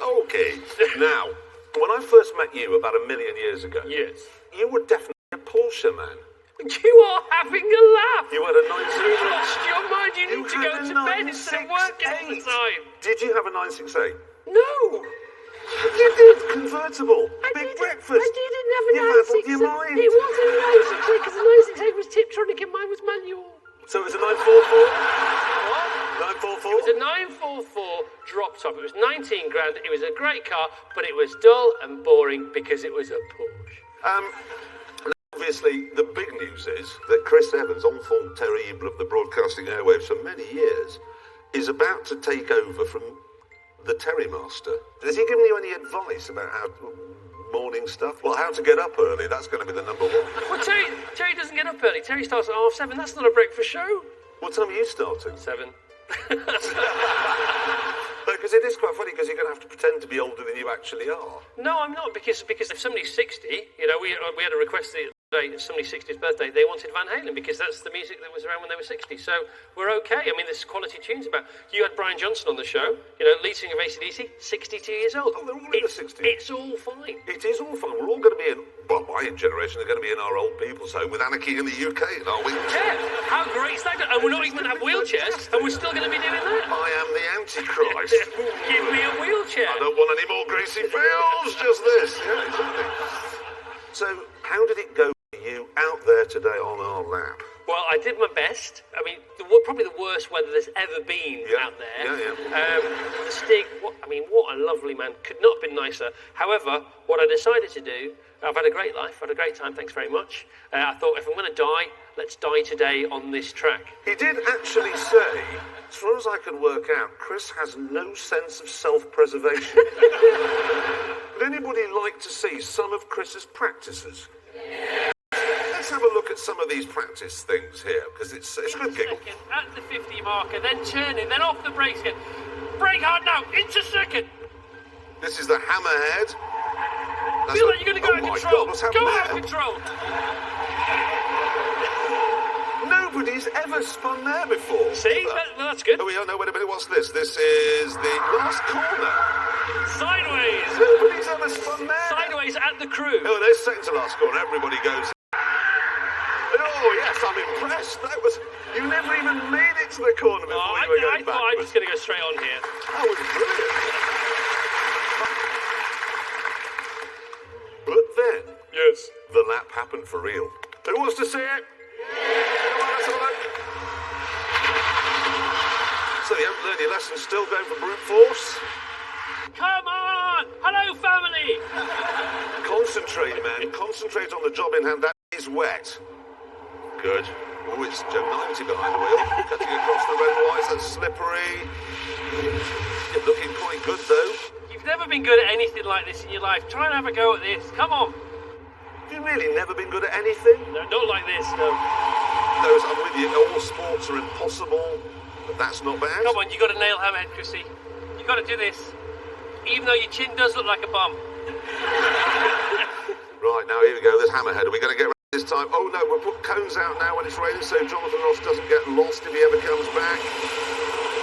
Okay. Now, when I first met you about 1 million years ago, Yes. you were definitely a Porsche man. You are having a laugh. You had a You've lost your mind. You need to had go a to bed instead of working all the 968. time. Did you have a 968? No. You did, convertible. Big breakfast. I didn't have a You muddled 968. your mind. It wasn't a 968 because the 968 was Tiptronic and mine was manual. So it was a 944? What? 944? It was a 944 drop top. It was 19 grand. It was a great car, but it was dull and boring because it was a Porsche. Obviously, the big news is that Chris Evans, enfant terrible of the broadcasting airwaves for many years, is about to take over from the Terry Master. Has he given you any advice about how morning stuff? Well, how to get up early, that's going to be the number one. Well, Terry doesn't get up early. Terry starts at 7:30. That's not a breakfast show. What time are you starting? 7. Because it is quite funny, because you're going to have to pretend to be older than you actually are. No, I'm not, because if somebody's 60, we had a request somebody's 60th birthday, they wanted Van Halen because that's the music that was around when they were 60. So we're okay. I mean, there's quality tunes about. You had Brian Johnson on the show, lead singer of AC/DC, 62 years old. Oh, they're all in the 60s. It's all fine. It is all fine. We're all going to be in, well, my generation are going to be in our old people's home with Anarchy in the UK in our wheelchairs. Yeah, how great is that? And we're not even going to have wheelchairs, and we're still going to be doing that. I am the Antichrist. Give me a wheelchair. I don't want any more greasy fields, just this. Yeah, exactly. So, how did it go for you out there today on our lap? Well, I did my best. I mean, probably the worst weather there's ever been out there. The Stig, what a lovely man. Could not have been nicer. However, what I decided to do, I've had a great life, had a great time, thanks very much. I thought, if I'm going to die, let's die today on this track. He did actually say, as far as I can work out, Chris has no sense of self-preservation. Would anybody like to see some of Chris's practices? Let's have a look at some of these practice things here, because it's a good giggle. At the 50 marker, then turning, then off the brakes again. Brake hard now, into second. This is the hammerhead. I feel like you're going to go out of control. God, what's happening Go there? out of control. Nobody's ever spun there before. See? That's good. Oh, no, wait a minute, what's this? This is the last corner. Sideways. Nobody's ever spun there. Sideways at the crew. Oh, there's second to last corner. Everybody goes. Oh, yes, I'm impressed. You never even made it to the corner before you were going I thought I was backwards. going to go straight on here. That was brilliant. But then, Yes. the lap happened for real. Who wants to see it? Come on, let's have a look. So you haven't learned your lesson, still going for brute force? Come on! Hello, family! Concentrate, man. Concentrate on the job in hand. That is wet. Good. Oh, it's Joe 90 behind the wheel. Cutting across the red and whites. That's slippery. You're looking quite good, though. You've never been good at anything like this in your life. Try and have a go at this. Come on. Have you really never been good at anything? No, not like this, no. Those, I'm with you. All sports are impossible, but that's not bad. Come on, you got to nail hammerhead, Chrissy. You got to do this. Even though your chin does look like a bum. Right, now here we go. There's hammerhead. Are we going to get ready this time? Oh, no, we'll put cones out now when it's raining so Jonathan Ross doesn't get lost if he ever comes back.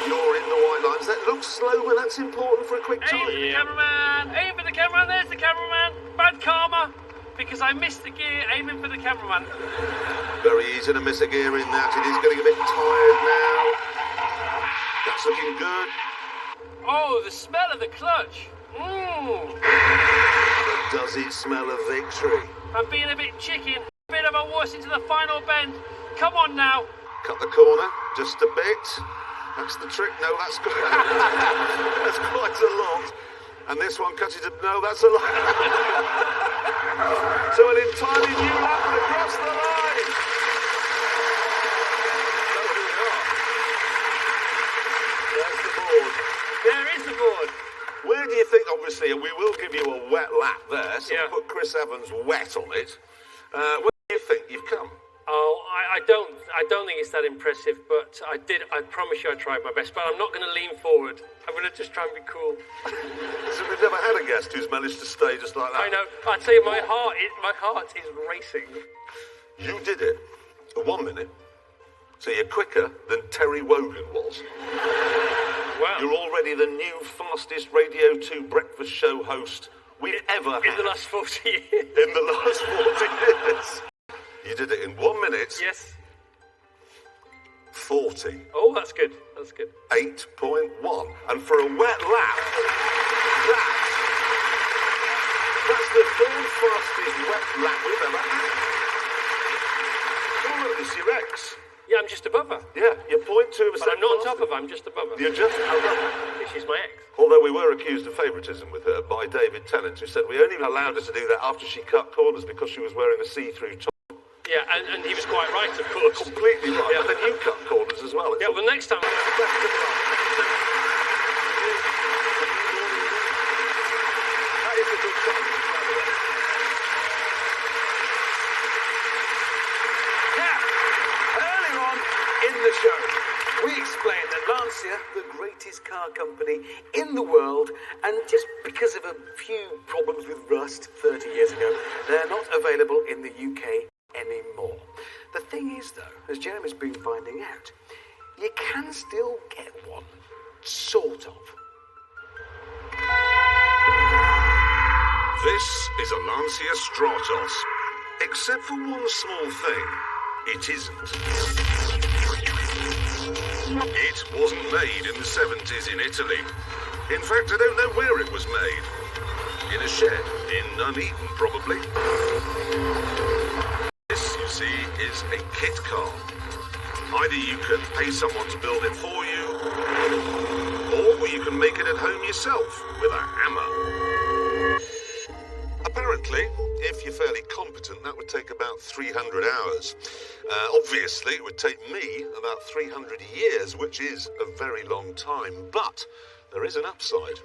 You're in the white lines. That looks slow, but that's important for a quick time. Aim for the cameraman. Aim for the cameraman. There's the cameraman. Bad karma. Because I missed the gear aiming for the cameraman. Very easy to miss a gear in that. It is getting a bit tired now. That's looking good. Oh, the smell of the clutch. Mmm. But does it smell of victory? I'm being a bit chicken. A bit of a wuss into the final bend. Come on now. Cut the corner, just a bit. That's the trick. No, that's good. That's quite a lot. And this one cut it. No, that's a lot. So an entirely new lap and across the line. So here we are. There's the board. There is the board. Where do you think, obviously, we will give you a wet lap there, so Yeah. we'll put Chris Evans wet on it. Where do you think you've come? Oh, I don't think it's that impressive, but I promise you I tried my best, but I'm not going to lean forward. I'm going to just try and be cool. So we've never had a guest who's managed to stay just like that. I know. I tell you, my heart is racing. You did it in 1 minute, so you're quicker than Terry Wogan was. Wow. You're already the new fastest Radio 2 breakfast show host we've ever had. In the last 40 years. In the last 40 years. You did it in 1 minute. Yes. 40. Oh, that's good. That's good. 8.1. And for a wet lap, that's the third fastest wet lap we've ever had. Oh, look, this is your ex. Yeah, I'm just above her. Yeah, you're 0.2 of a But second I'm not on faster. top of her, I'm just above her. You're just above her. She's my ex. Although we were accused of favouritism with her by David Tennant, who said we only allowed her to do that after she cut corners because she was wearing a see-through top. Yeah, and he was quite right, of course. Completely right. Yeah. But then you cut corners as well. It's Yeah, well, next time... Best of luck. That is a good sign, by the way. Now, earlier on in the show, we explained that Lancia, the greatest car company in the world, and just because of a few problems with rust 30 years ago, they're not available in the UK thing is, though, as Jeremy's been finding out, you can still get one. Sort of. This is a Lancia Stratos. Except for one small thing, it isn't. It wasn't made in the 70s in Italy. In fact, I don't know where it was made. In a shed in Nuneaton, probably. This, you see, is a kit car. Either you can pay someone to build it for you, or you can make it at home yourself with a hammer. Apparently, if you're fairly competent, that would take about 300 hours. Obviously, it would take me about 300 years, which is a very long time. But there is an upside.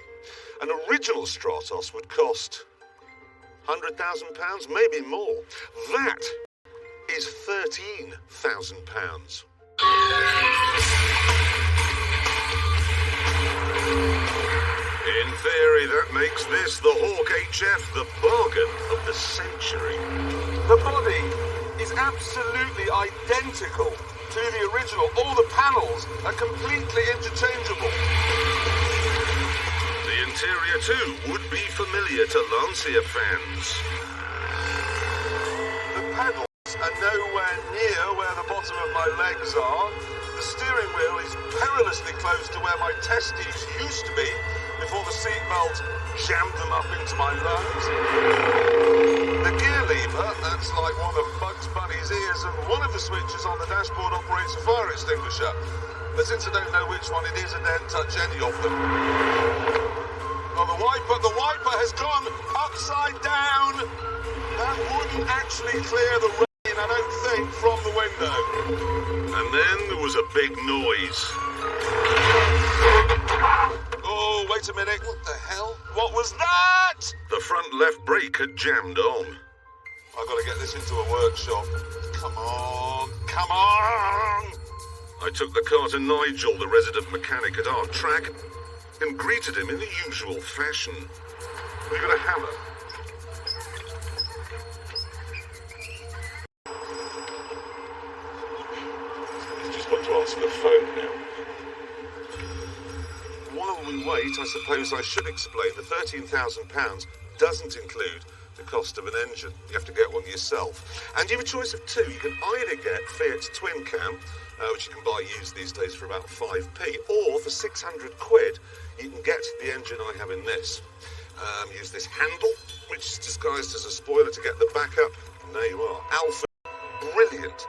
An original Stratos would cost £100,000, maybe more. That is £13,000. In theory, that makes this, the Hawk HF, the bargain of the century. The body is absolutely identical to the original. All the panels are completely interchangeable. The interior, too, would be familiar to Lancia fans. The pedals are nowhere near where the bottom of my legs are. The steering wheel is perilously close to where my testes used to be before the seatbelt jammed them up into my lungs. The gear lever, that's like one of Bugs Bunny's ears, and one of the switches on the dashboard operates a fire extinguisher. But since I don't know which one it is, I daren't touch any of them. Oh, the wiper has gone upside down. That wouldn't actually clear the rain, I don't think, from the window. And then there was a big noise. Oh, wait a minute. What the hell? What was that? The front left brake had jammed on. I've got to get this into a workshop. Come on. Come on! I took the car to Nigel, the resident mechanic at our track, and greeted him in the usual fashion. We got a hammer. He's just got to answer the phone now. While we wait, I suppose I should explain the £13,000 doesn't include the cost of an engine. You have to get one yourself. And you have a choice of two. You can either get Fiat's twin cam, which you can buy used these days for about 5p, or for 600 quid, you can get the engine I have in this. Use this handle, which is disguised as a spoiler to get the backup. And there you are. Alpha, brilliant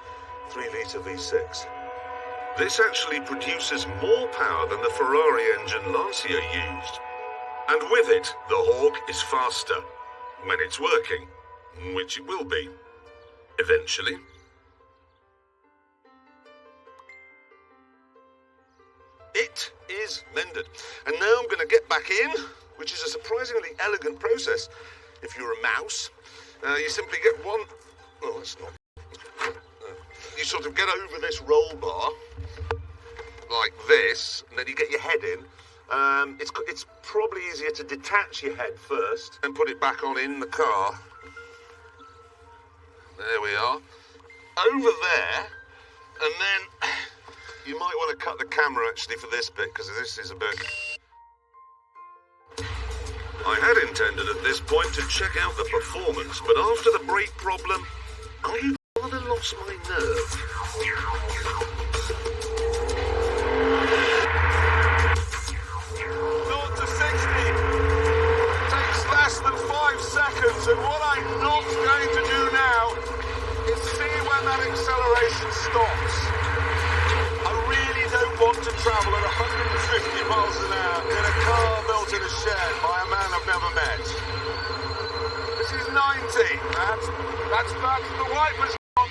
3-litre V6. This actually produces more power than the Ferrari engine Lancia used. And with it, the Hawk is faster. When it's working, which it will be, eventually. It is mended. And now I'm going to get back in, which is a surprisingly elegant process. If you're a mouse, you simply get one... Oh, that's not... You sort of get over this roll bar, like this, and then you get your head in. It's probably easier to detach your head first and put it back on in the car. There we are. Over there, and then you might want to cut the camera actually for this bit, because this is a bit... I had intended at this point to check out the performance, but after the brake problem, I rather lost my nerve. 5 seconds, and what I'm not going to do now is see when that acceleration stops. I really don't want to travel at 150 miles an hour in a car built in a shed by a man I've never met. This is 90. That's the wipers on.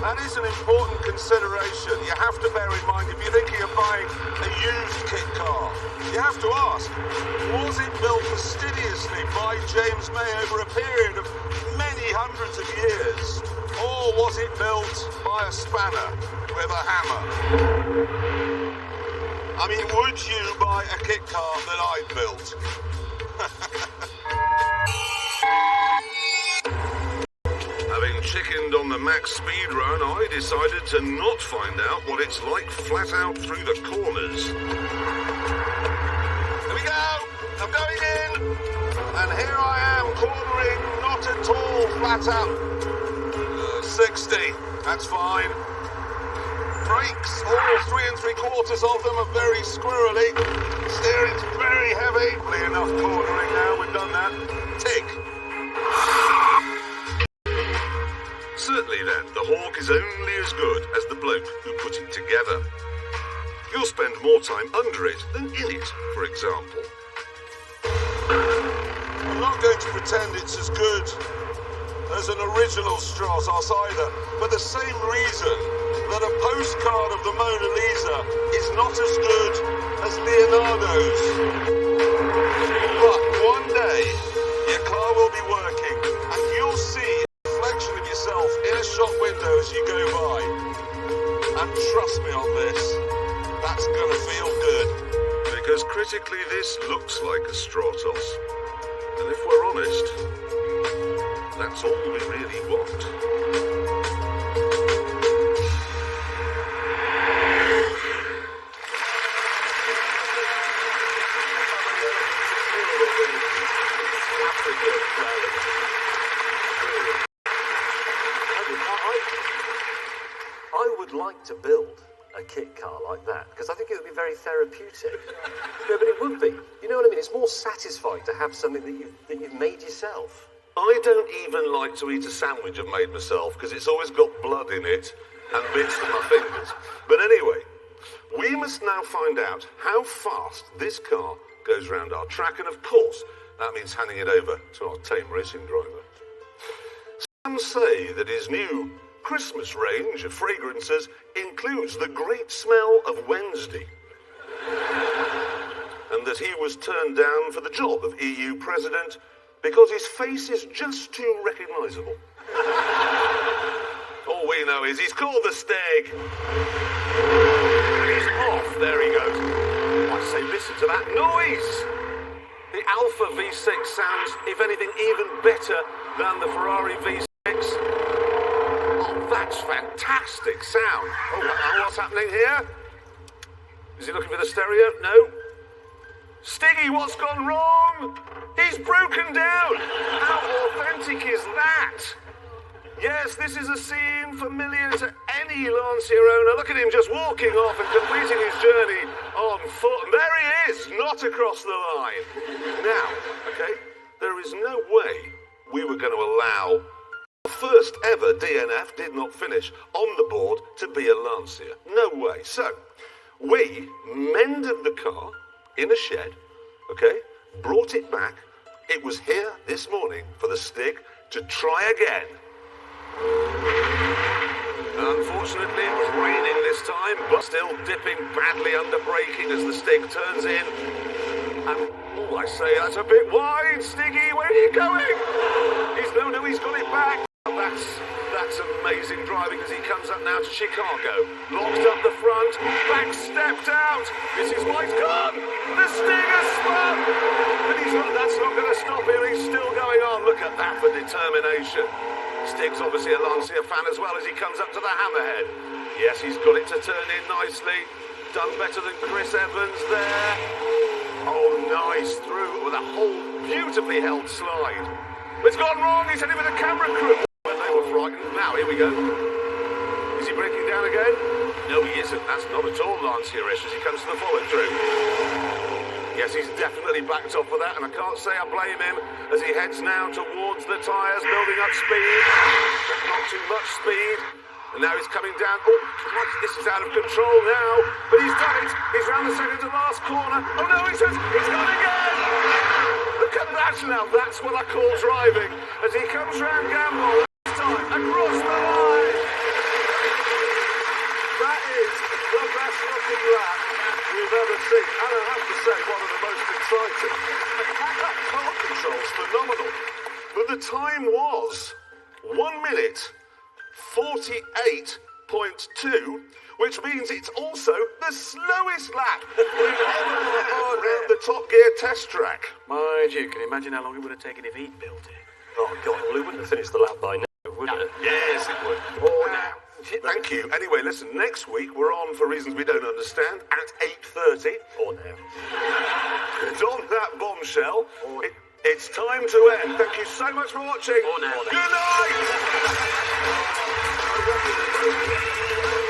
That is an important consideration. You have to bear in mind, if you're thinking of buying a used kit car, you have to ask, was it built fastidiously by James May over a period of many hundreds of years? Or was it built by a spanner with a hammer? I mean, would you buy a kit car that I built? Having chickened on the max speed run, I decided to not find out what it's like flat out through the corners. Here we go! I'm going in! And here I am, cornering not at all flat out. 60, that's fine. Brakes, all 3 3/4 of them are very squirrely. Steering's very heavy. Probably enough cornering now, we've done that. Tick. Certainly then, the Hawk is only as good as the bloke who put it together. You'll spend more time under it than in it, for example. I'm not going to pretend it's as good as an original Stratos either, for the same reason that a postcard of the Mona Lisa is not as good as Leonardo's. But one day, your car will be working, and you'll see a reflection of yourself in a shop window as you go by. And trust me on this, that's gonna feel good. Because critically this looks like a Stratos. And if we're honest, that's all we really want. I would like to build a kit car like that, because I think it would be very therapeutic. No, but it would be. You know what I mean? It's more satisfying to have something that you've made yourself. I don't even like to eat a sandwich I've made myself because it's always got blood in it and bits of my fingers. But anyway, we must now find out how fast this car goes round our track, and of course, that means handing it over to our tame racing driver. Some say that his new Christmas range of fragrances includes the great smell of Wednesday, and that he was turned down for the job of EU president because his face is just too recognisable. All we know is he's called the Steg. He's off. There he goes. I say, listen to that noise. The Alfa V6 sounds, if anything, even better than the Ferrari V6. Oh, that's fantastic sound. Oh, what's happening here? Is he looking for the stereo? No. Stiggy, what's gone wrong? He's broken down. How authentic is that? Yes, this is a scene familiar to any Lancia owner. Look at him just walking off and completing his journey on foot. And there he is, not across the line. Now, okay, there is no way we were going to allow the first ever DNF did not finish on the board to be a Lancia. No way. So, we mended the car in a shed, okay, brought it back. It was here this morning for the Stig to try again. Unfortunately, it was raining this time, but still dipping badly under braking as the Stig turns in. And, oh, I say, that's a bit wide, Stiggy, where are you going? He's got it back. That's amazing driving as he comes up now to Chicago. Locked up the front, back stepped out. This is why it's gone. The Stig has spun. But that's not going to stop him. He's still going on. Look at that for determination. Stig's obviously a Lancia fan as well as he comes up to the hammerhead. Yes, he's got it to turn in nicely. Done better than Chris Evans there. Oh, nice through with a whole beautifully held slide. But it's gone wrong. He's heading with a camera crew. Well, they were frightened. Now, here we go. Is he breaking down again? No, he isn't. That's not at all Lancia-ish as he comes to the follow-through. Yes, he's definitely backed off for that, and I can't say I blame him as he heads now towards the tyres, building up speed. Not too much speed. And now he's coming down. Oh, Christ, this is out of control now. But he's done it. He's round the second to last corner. Oh, no, he's gone again. Look at that now. That's what I call driving. As he comes round Gamble this time, across the line. That is the best looking lap we've ever seen. And I have to say, one of the most exciting. That car control's phenomenal. But the time was 1 minute 48.2, which means it's also the slowest lap we've ever had around the Top Gear test track. Mind you, can you imagine how long it would have taken if he'd built it? Oh, God, well, we wouldn't have finished the lap by now, would it? Yeah, listen, next week we're on, for reasons we don't understand, at 8:30. Or now. And on that bombshell, it's time to end. Thank you so much for watching. Or now. Good night!